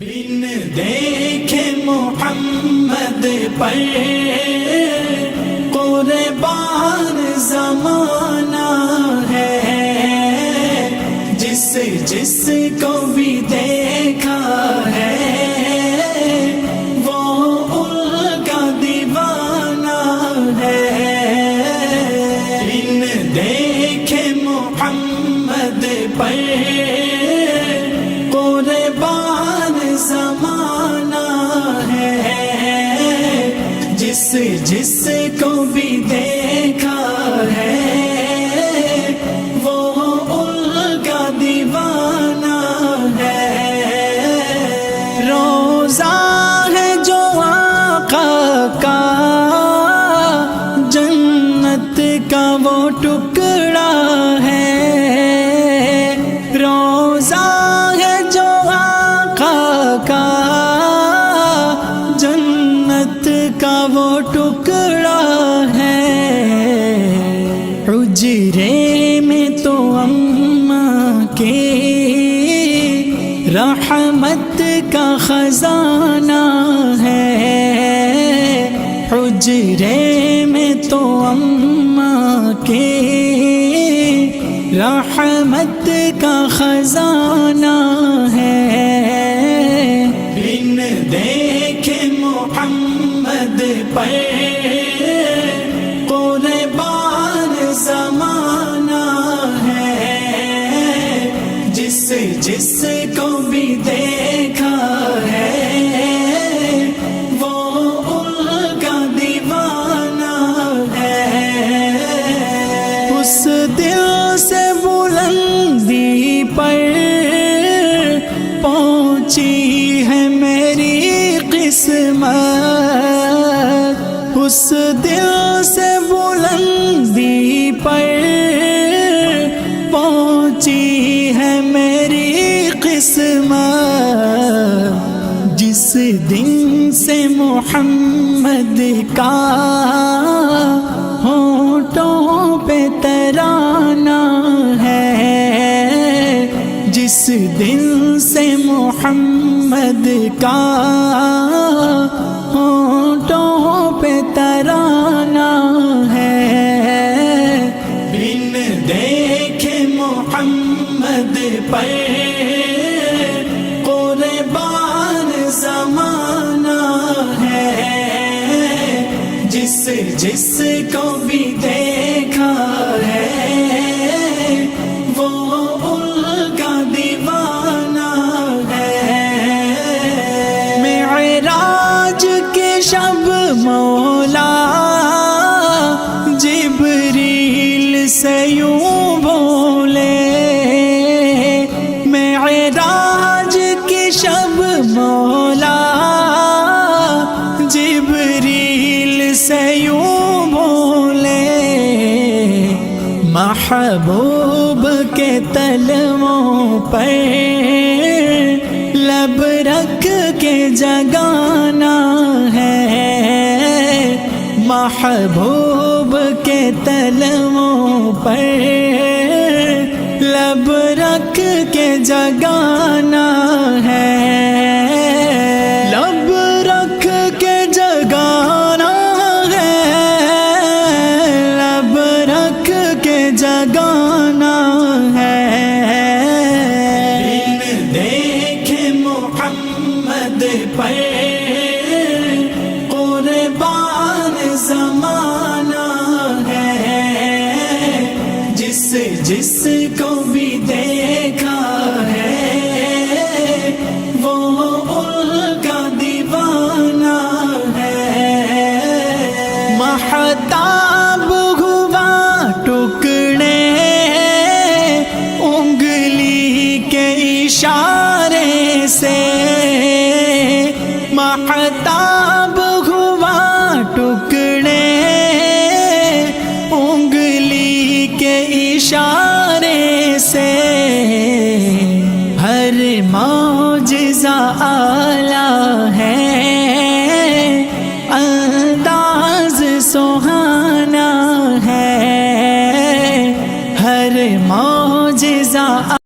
بن دیکھے محمد پر قربان زمانہ ہے، جس کو بھی دیکھا ہے وہ ان کا دیوانہ ہے۔ بن دیکھے محمد پر قربان زمانہ ہے، جس کو بھی دیکھا ہے وہ ان کا دیوانہ ہے۔ روزہ ہے جو آقا کا، جنت کا وہ ٹکڑا ہے۔ روزہ ہے جو آقا کا، جنت کا وہ ٹکڑا ہے۔ حجرے میں تو اماں کے رحمت کا خزانہ ہے۔ حجرے میں تو اماں کے رحمت کا خزانہ ہے۔ بن دیکھے محمد پر قربان زمانہ ہے، جس کو بھی دیکھا ہے وہ ان کا دیوانہ ہے۔ اس دل سے بلندی پر پہنچی ہے میری قسمت، اس دل سے بلندی پر پہنچی ہے میری قسمت، جس دن سے محمد کا ہونٹوں پہ ترانہ ہے، جس دن سے محمد کا ہونٹوں پہ ترانہ ہے۔ بن دیکھے محمد پر قربان زمانہ ہے، جس کو بھی دیکھا ہے وہ ان کا دیوانہ ہے۔ معراج کے شب مولا جبریل سے یوں بولے، معراج کی شب مولا جبریل سے یوں بولے، محبوب کے تلووں پر لب رکھ کے جگانا ہے، محبوب کے تلووں پر لب رکھ کے جگانا ہے۔ لب رکھ کے جگانا ہے، لب رکھ کے جگانا ہے۔ بن دیکھے محمد پر قربان زمانہ ہے، جس کو بھی دیکھا ہے وہ ان کا دیوانہ ہے۔ مہتاب ہوا ٹکڑے انگلی کے اشارے سے، مہتاب ہوا ٹکڑے انگلی کے اشارے سے، ہر معجزہ اعلیٰ ہے، انداز سہانا ہے، ہر معجزہ